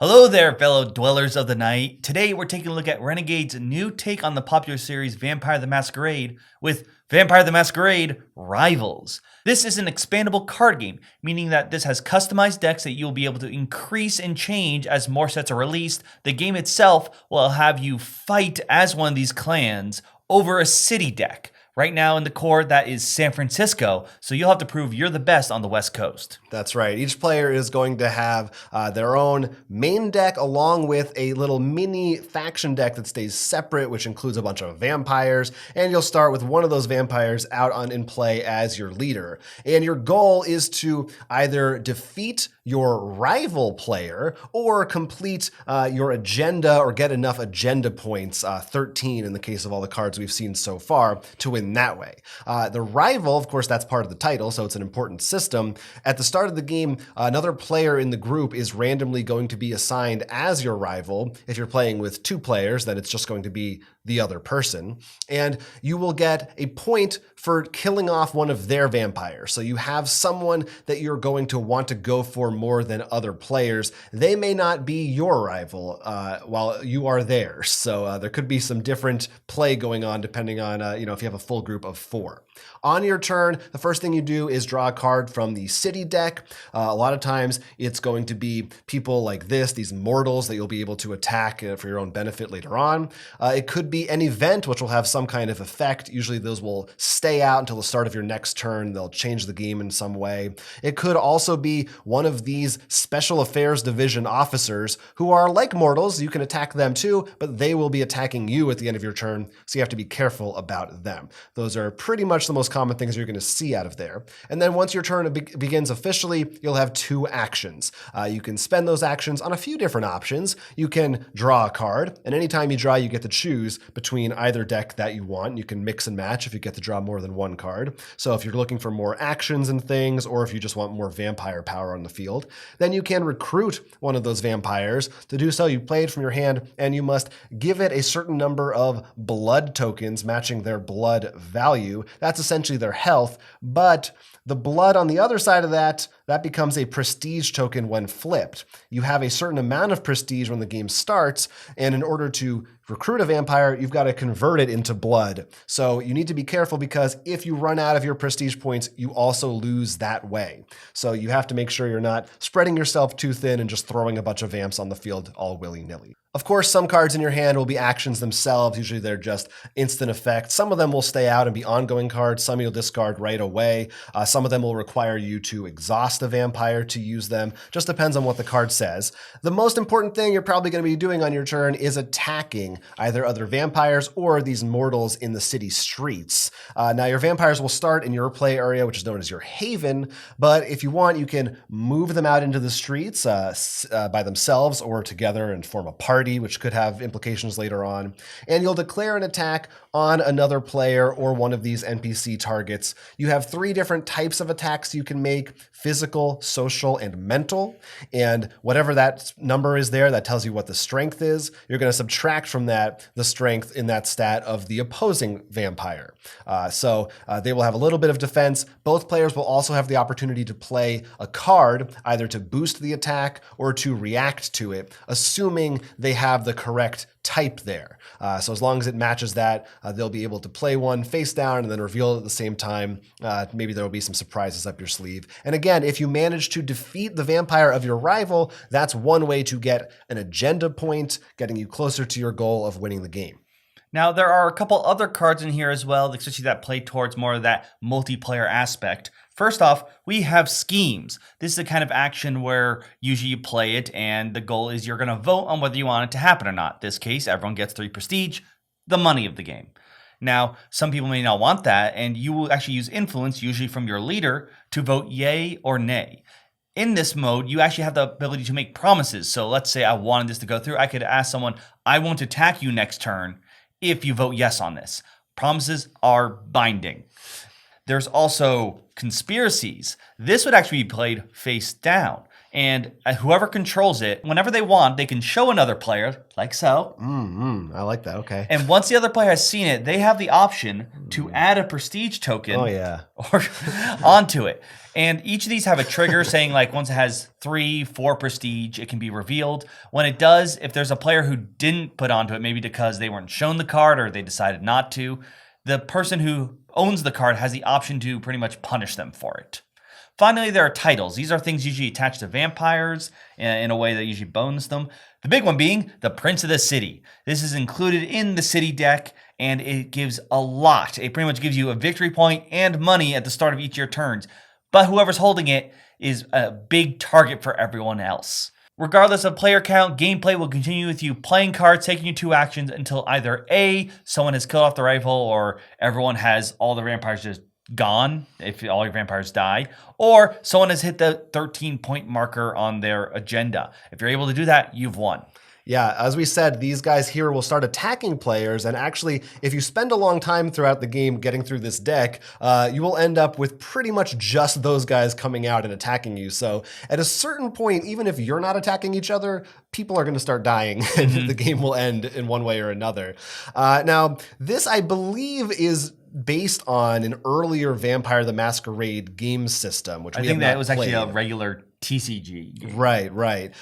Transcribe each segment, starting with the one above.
Hello there, fellow dwellers of the night. Today we're taking a look at Renegade's new take on the popular series Vampire the Masquerade with Vampire the Masquerade Rivals. This is an expandable card game, meaning that this has customized decks that you'll be able to increase and change as more sets are released. The game itself will have you fight as one of these clans over a city deck. Right now in the core, that is San Francisco, so you'll have to prove you're the best on the West Coast. That's right. Each player is going to have their own main deck along with a little mini faction deck that stays separate, which includes a bunch of vampires. And you'll start with one of those vampires out in play as your leader. And your goal is to either defeat your rival player or complete your agenda or get enough agenda points, 13 in the case of all the cards we've seen so far, to win that way. The rival, of course, that's part of the title, so it's an important system. At the start of the game, another player in the group is randomly going to be assigned as your rival. If you're playing with two players, then it's just going to be the other person. And you will get a point for killing off one of their vampires. So you have someone that you're going to want to go for more than other players. They may not be your rival while you are theirs. So there could be some different play going on depending on if you have a full group of 4. On your turn, the first thing you do is draw a card from the city deck. A lot of times it's going to be people like this, these mortals that you'll be able to attack for your own benefit later on. It could be an event which will have some kind of effect. Usually those will stay out until the start of your next turn. They'll change the game in some way. It could also be one of these special affairs division officers who are like mortals. You can attack them too, but they will be attacking you at the end of your turn, so you have to be careful about them. Those are pretty much the most common things you're going to see out of there. And then once your turn begins officially, you'll have 2 actions. You can spend those actions on a few different options. You can draw a card, and anytime you draw, you get to choose between either deck that you want. You can mix and match if you get to draw more than one card. So if you're looking for more actions and things, or if you just want more vampire power on the field, then you can recruit one of those vampires. To do so, you play it from your hand, and you must give it a certain number of blood tokens matching their blood value. That's essentially their health, but the blood on the other side of that becomes a prestige token when flipped. You have a certain amount of prestige when the game starts, and in order to recruit a vampire, you've got to convert it into blood. So you need to be careful because if you run out of your prestige points, you also lose that way. So you have to make sure you're not spreading yourself too thin and just throwing a bunch of vamps on the field all willy-nilly. Of course, some cards in your hand will be actions themselves. Usually they're just instant effect. Some of them will stay out and be ongoing cards. Some you'll discard right away. Some of them will require you to exhaust a vampire to use them. Just depends on what the card says. The most important thing you're probably going to be doing on your turn is attacking either other vampires or these mortals in the city streets. Now your vampires will start in your play area, which is known as your haven, but if you want, you can move them out into the streets by themselves or together and form a party, which could have implications later on. And you'll declare an attack on another player or one of these NPC targets. You have 3 different types of attacks you can make: physical, social, and mental. And whatever that number is there, that tells you what the strength is. You're going to subtract from that the strength in that stat of the opposing vampire. So they will have a little bit of defense. Both players will also have the opportunity to play a card, either to boost the attack or to react to it, assuming they have the correct type there. So as long as it matches that, they'll be able to play one face down and then reveal it at the same time. Maybe there will be some surprises up your sleeve. And again, if you manage to defeat the vampire of your rival, that's one way to get an agenda point, getting you closer to your goal of winning the game. Now, there are a couple other cards in here as well, especially that play towards more of that multiplayer aspect. First off, we have schemes. This is the kind of action where usually you play it and the goal is you're going to vote on whether you want it to happen or not. In this case, everyone gets 3 prestige, the money of the game. Now, some people may not want that, and you will actually use influence, usually from your leader, to vote yay or nay. In this mode, you actually have the ability to make promises. So let's say I wanted this to go through. I could ask someone, I won't attack you next turn if you vote yes on this. Promises are binding. There's also conspiracies. This would actually be played face down. And whoever controls it, whenever they want, they can show another player, like so. I like that. Okay. And once the other player has seen it, they have the option to add a prestige token or onto it. And each of these have a trigger saying like once it has 3, 4 prestige, it can be revealed. When it does, if there's a player who didn't put onto it, maybe because they weren't shown the card or they decided not to, the person who owns the card has the option to pretty much punish them for it. Finally, there are titles. These are things usually attached to vampires in a way that usually bones them. The big one being the Prince of the City. This is included in the city deck, and it gives a lot. It pretty much gives you a victory point and money at the start of each of your turns. But whoever's holding it is a big target for everyone else. Regardless of player count, gameplay will continue with you playing cards, taking you 2 actions until either A, someone has killed off the rival, or everyone has all the vampires just gone if all your vampires die, or someone has hit the 13-point marker on their agenda. If you're able to do that, you've won. Yeah, as we said, these guys here will start attacking players, and actually, if you spend a long time throughout the game getting through this deck, you will end up with pretty much just those guys coming out and attacking you. So at a certain point, even if you're not attacking each other, people are going to start dying, and the game will end in one way or another. Now, this, I believe, is based on an earlier Vampire the Masquerade game system, which I think that was actually a regular TCG game. Right.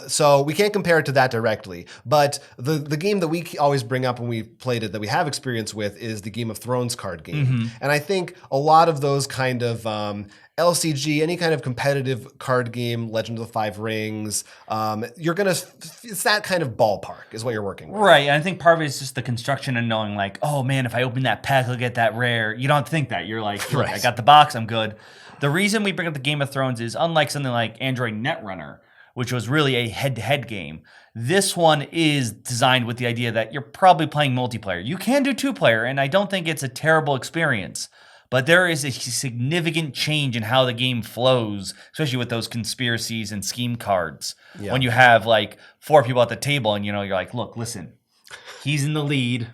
So we can't compare it to that directly, but the game that we always bring up when we played it that we have experience with is the Game of Thrones card game. And I think a lot of those kind of LCG, any kind of competitive card game, Legend of the Five Rings, it's that kind of ballpark is what you're working with. Right, and I think part of it is just the construction and knowing like, oh man, if I open that pack, I'll get that rare. You don't think that. You're like, look, I got the box, I'm good. The reason we bring up the Game of Thrones is unlike something like Android Netrunner, which was really a head-to-head game, this one is designed with the idea that you're probably playing multiplayer. You can do 2-player, and I don't think it's a terrible experience. But there is a significant change in how the game flows, especially with those conspiracies and scheme cards. Yeah. When you have like 4 people at the table and you're like, look, listen, he's in the lead.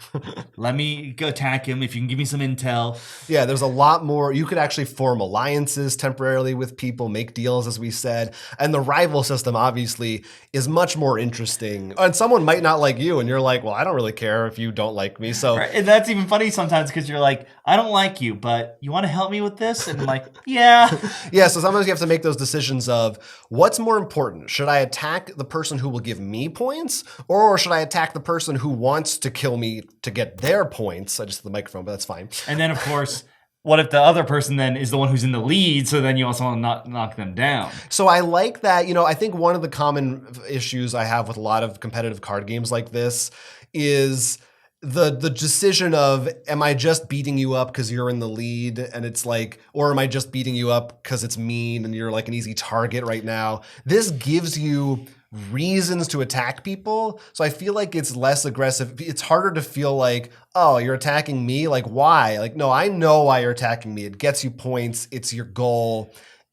Let me go attack him if you can give me some intel. Yeah, there's a lot more. You could actually form alliances temporarily with people, make deals, as we said. And the rival system, obviously, is much more interesting. And someone might not like you, and you're like, well, I don't really care if you don't like me. So, right. And that's even funny sometimes because you're like, I don't like you, but you want to help me with this? And I'm like, yeah. Yeah, so sometimes you have to make those decisions of what's more important? Should I attack the person who will give me points? Or should I attack the person who wants to kill me to get their points? I just hit the microphone, but that's fine. And then, of course, what if the other person then is the one who's in the lead, so then you also want to knock them down? So I like that. I think one of the common issues I have with a lot of competitive card games like this is the decision of, am I just beating you up because you're in the lead and it's like, or am I just beating you up because it's mean and you're like an easy target right now? This gives you reasons to attack people. So I feel like it's less aggressive. It's harder to feel like, oh, you're attacking me? Like, why? Like, no, I know why you're attacking me. It gets you points. It's your goal.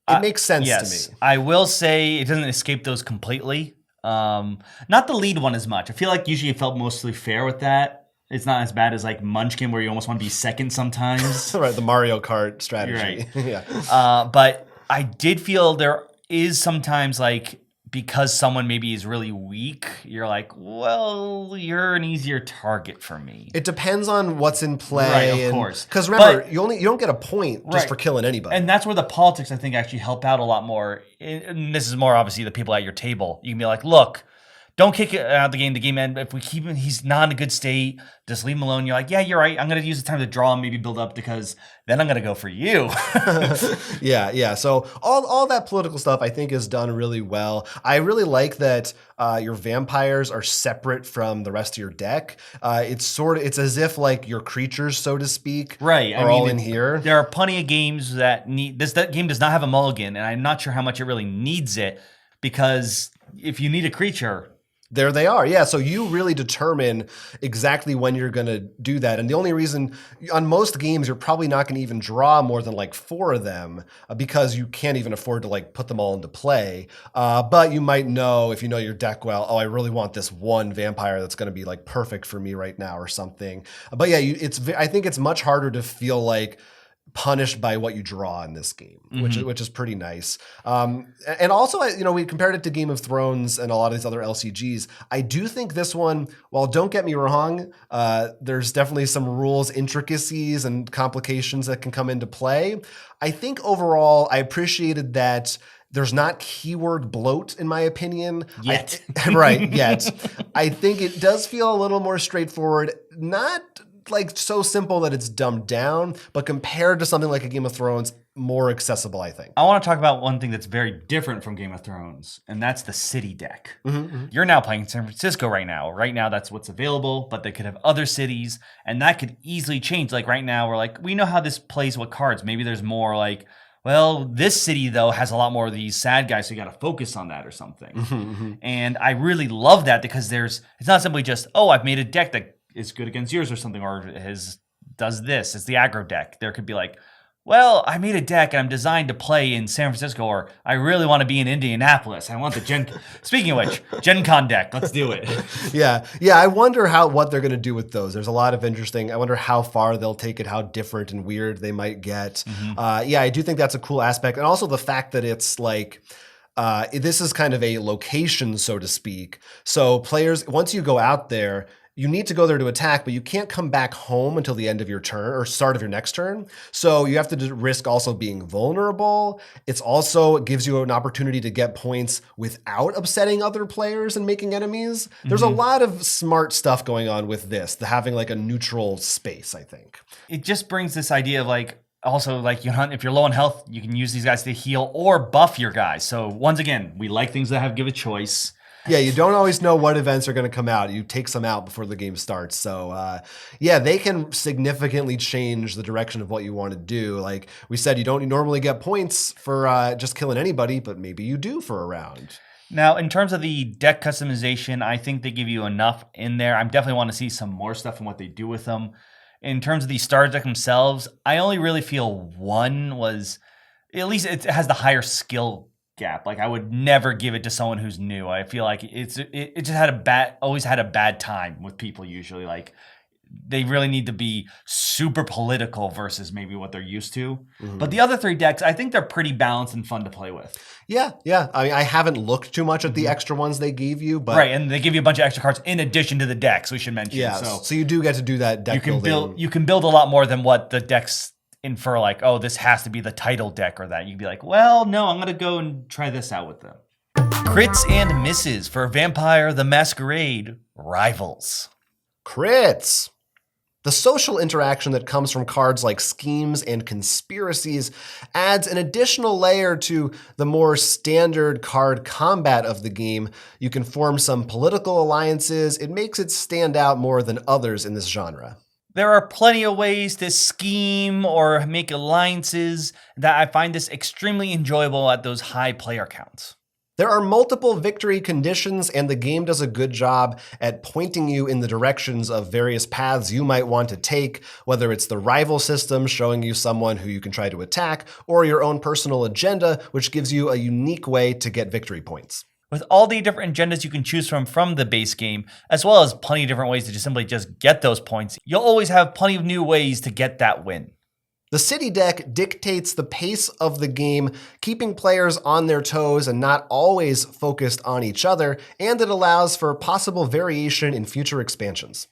It makes sense to me. I will say it doesn't escape those completely. Not the lead one as much. I feel like usually it felt mostly fair with that. It's not as bad as like Munchkin where you almost want to be second sometimes. Right, the Mario Kart strategy. Right. Yeah. But I did feel there is sometimes like, because someone maybe is really weak, you're like, well, you're an easier target for me. It depends on what's in play. Right, of course. Because remember, you don't get a point just for killing anybody. And that's where the politics, I think, actually help out a lot more. And this is more obviously the people at your table. You can be like, look, don't kick it out of the game. The game end. If we keep him, he's not in a good state. Just leave him alone. You're like, yeah, you're right. I'm going to use the time to draw and maybe build up because then I'm going to go for you. Yeah. So all that political stuff I think is done really well. I really like that your vampires are separate from the rest of your deck. It's as if like your creatures, so to speak, are all in here. There are plenty of games that need this. That game does not have a mulligan, and I'm not sure how much it really needs it because if you need a creature, there they are. Yeah, so you really determine exactly when you're going to do that. And the only reason, on most games, you're probably not going to even draw more than like 4 of them because you can't even afford to like put them all into play. But you might know, if you know your deck well, oh, I really want this one vampire that's going to be like perfect for me right now or something. But yeah, I think it's much harder to feel like punished by what you draw in this game, which is pretty nice. And also, we compared it to Game of Thrones and a lot of these other LCGs. I do think this one, while don't get me wrong, there's definitely some rules intricacies and complications that can come into play. I think overall, I appreciated that there's not keyword bloat, in my opinion. Yet. Yet. I think it does feel a little more straightforward, not like so simple that it's dumbed down, but compared to something like a Game of Thrones, more accessible, I think. I want to talk about one thing that's very different from Game of Thrones, and that's the city deck. You're now playing San Francisco right now. Right now, that's what's available, but they could have other cities, and that could easily change. Like right now, we're like, we know how this plays with cards. Maybe there's more like, well, this city, though, has a lot more of these sad guys, so you got to focus on that or something. And I really love that because it's not simply just, oh, I've made a deck that is good against yours or something, or does this. It's the aggro deck. There could be like, well, I made a deck and I'm designed to play in San Francisco, or I really want to be in Indianapolis. I want the Speaking of which, Gen Con deck. Let's do it. Yeah. I wonder what they're going to do with those. There's a lot of interesting. I wonder how far they'll take it, how different and weird they might get. I do think that's a cool aspect, and also the fact that it's like. This is kind of a location, so to speak. So players, once you go out there, you need to go there to attack, but you can't come back home until the end of your turn or start of your next turn. So you have to risk also being vulnerable. It gives you an opportunity to get points without upsetting other players and making enemies. There's a lot of smart stuff going on with this, having like a neutral space, I think. It just brings this idea of like, also, like, if you're low on health, you can use these guys to heal or buff your guys. So once again, we like things that give a choice. Yeah, you don't always know what events are going to come out. You take some out before the game starts. So, they can significantly change the direction of what you want to do. Like we said, you don't normally get points for just killing anybody, but maybe you do for a round. Now, in terms of the deck customization, I think they give you enough in there. I definitely want to see some more stuff and what they do with them. In terms of the starter deck themselves, I only really feel one was, at least it has the higher skill gap. Like I would never give it to someone who's new. I feel like it just always had a bad time with people usually. Like they really need to be super political versus maybe what they're used to. But the other three decks, I think they're pretty balanced and fun to play with. Yeah. I mean, I haven't looked too much at the extra ones they gave you, but right, and they give you a bunch of extra cards in addition to the decks. We should mention. Yeah, so you do get to do that deck building. You can build a lot more than what the decks infer. Like, oh, this has to be the title deck or that. You'd be like, well, no, I'm gonna go and try this out with them. Crits and misses for Vampire the Masquerade Rivals. Crits. The social interaction that comes from cards like schemes and conspiracies adds an additional layer to the more standard card combat of the game. You can form some political alliances. It makes it stand out more than others in this genre. There are plenty of ways to scheme or make alliances that I find this extremely enjoyable at those high player counts. There are multiple victory conditions, and the game does a good job at pointing you in the directions of various paths you might want to take, whether it's the rival system showing you someone who you can try to attack, or your own personal agenda, which gives you a unique way to get victory points. With all the different agendas you can choose from the base game, as well as plenty of different ways to simply get those points, you'll always have plenty of new ways to get that win. The city deck dictates the pace of the game, keeping players on their toes and not always focused on each other, and it allows for possible variation in future expansions.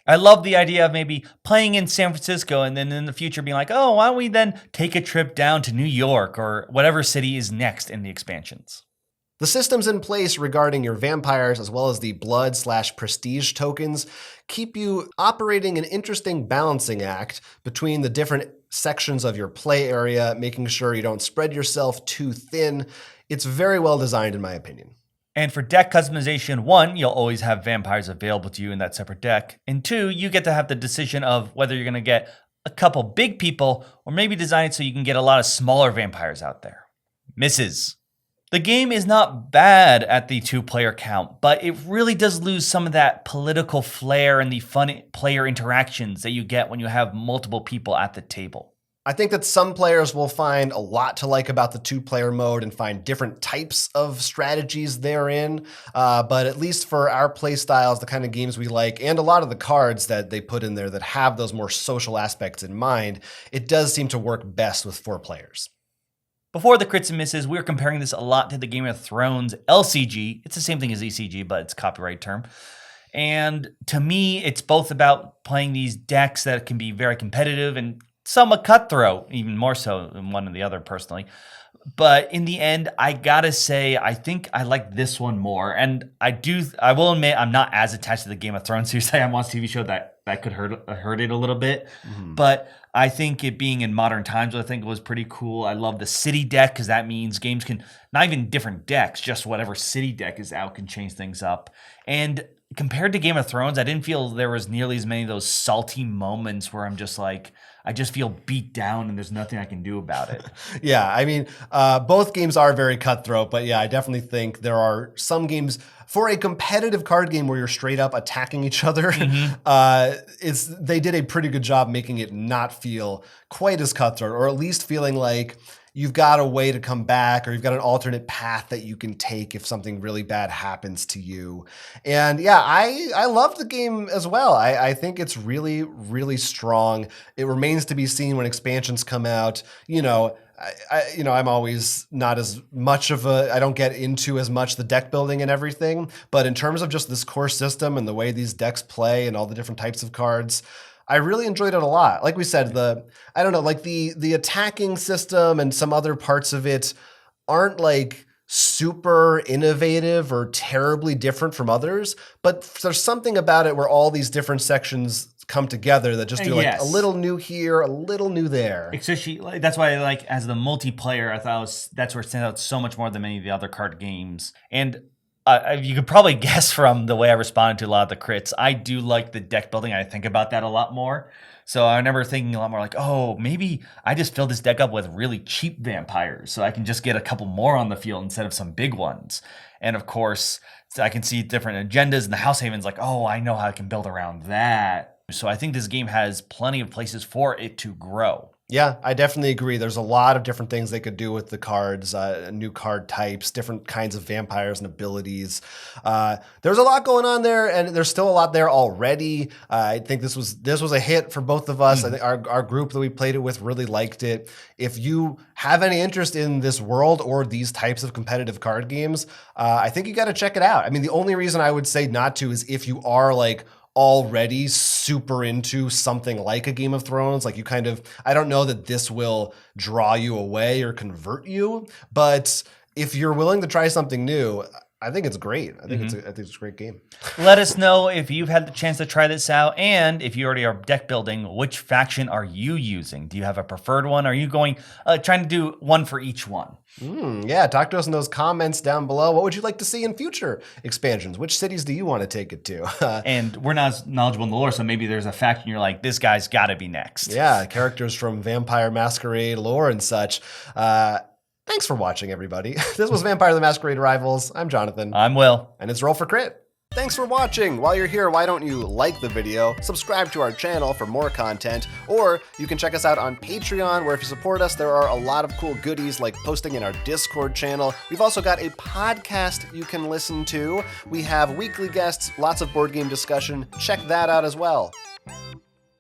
I love the idea of maybe playing in San Francisco and then in the future being like, oh, why don't we then take a trip down to New York or whatever city is next in the expansions. The systems in place regarding your vampires, as well as the blood/prestige tokens, keep you operating an interesting balancing act between the different sections of your play area, making sure you don't spread yourself too thin. It's very well designed, in my opinion. And for deck customization, 1, you'll always have vampires available to you in that separate deck. And 2, you get to have the decision of whether you're going to get a couple big people or maybe design it so you can get a lot of smaller vampires out there. Misses. The game is not bad at the 2-player count, but it really does lose some of that political flair and the fun player interactions that you get when you have multiple people at the table. I think that some players will find a lot to like about the 2-player mode and find different types of strategies therein. But at least for our play styles, the kind of games we like, and a lot of the cards that they put in there that have those more social aspects in mind, it does seem to work best with 4 players. Before the crits and misses, we were comparing this a lot to the Game of Thrones LCG. It's the same thing as ECG, but it's a copyright term. And to me, it's both about playing these decks that can be very competitive and somewhat cutthroat, even more so than one or the other personally. But in the end, I gotta say, I think I like this one more. And I will admit, I'm not as attached to the Game of Thrones series. I'm on a TV show that could hurt it a little bit. Mm-hmm. But I think it being in modern times, I think it was pretty cool. I love the city deck because that means games can, not even different decks, just whatever city deck is out can change things up. And compared to Game of Thrones, I didn't feel there was nearly as many of those salty moments where I'm just like, I just feel beat down and there's nothing I can do about it. Yeah, I mean, both games are very cutthroat, but yeah, I definitely think there are some games for a competitive card game where you're straight up attacking each other. Mm-hmm. They did a pretty good job making it not feel quite as cutthroat, or at least feeling like you've got a way to come back, or you've got an alternate path that you can take if something really bad happens to you. And yeah, I love the game as well. I think it's really, really strong. It remains to be seen when expansions come out. I'm always not as much of I don't get into as much the deck building and everything, but in terms of just this core system and the way these decks play and all the different types of cards, I really enjoyed it a lot. Like we said, the attacking system and some other parts of it aren't like super innovative or terribly different from others, but there's something about it where all these different sections come together that just do like a little new here, a little new there. Especially, that's why I like as the multiplayer, I thought that's where it stands out so much more than many of the other card games. And you could probably guess from the way I responded to a lot of the crits, I do like the deck building. I think about that a lot more. So I remember thinking a lot more like, oh, maybe I just fill this deck up with really cheap vampires so I can just get a couple more on the field instead of some big ones. And of course, I can see different agendas, and the House Haven's like, oh, I know how I can build around that. So I think this game has plenty of places for it to grow. Yeah, I definitely agree. There's a lot of different things they could do with the cards, new card types, different kinds of vampires and abilities. There's a lot going on there, and there's still a lot there already. I think this was a hit for both of us. I think our group that we played it with really liked it. If you have any interest in this world or these types of competitive card games, I think you got to check it out. I mean, the only reason I would say not to is if you are like already super into something like a Game of Thrones, like I don't know that this will draw you away or convert you, but if you're willing to try something new, I think it's great. I think it's a great game. Let us know if you've had the chance to try this out, and if you already are deck building, which faction are you using? Do you have a preferred one? Are you going trying to do one for each one? Yeah, talk to us in those comments down below. What would you like to see in future expansions? Which cities do you want to take it to? And we're not as knowledgeable in the lore, so maybe there's a faction you're like, this guy's got to be next. Yeah, characters from Vampire Masquerade lore and such. Thanks for watching, everybody. This was Vampire the Masquerade Rivals. I'm Jonathan. I'm Will. And it's Roll for Crit. Thanks for watching. While you're here, why don't you like the video, subscribe to our channel for more content, or you can check us out on Patreon, where if you support us, there are a lot of cool goodies like posting in our Discord channel. We've also got a podcast you can listen to. We have weekly guests, lots of board game discussion. Check that out as well.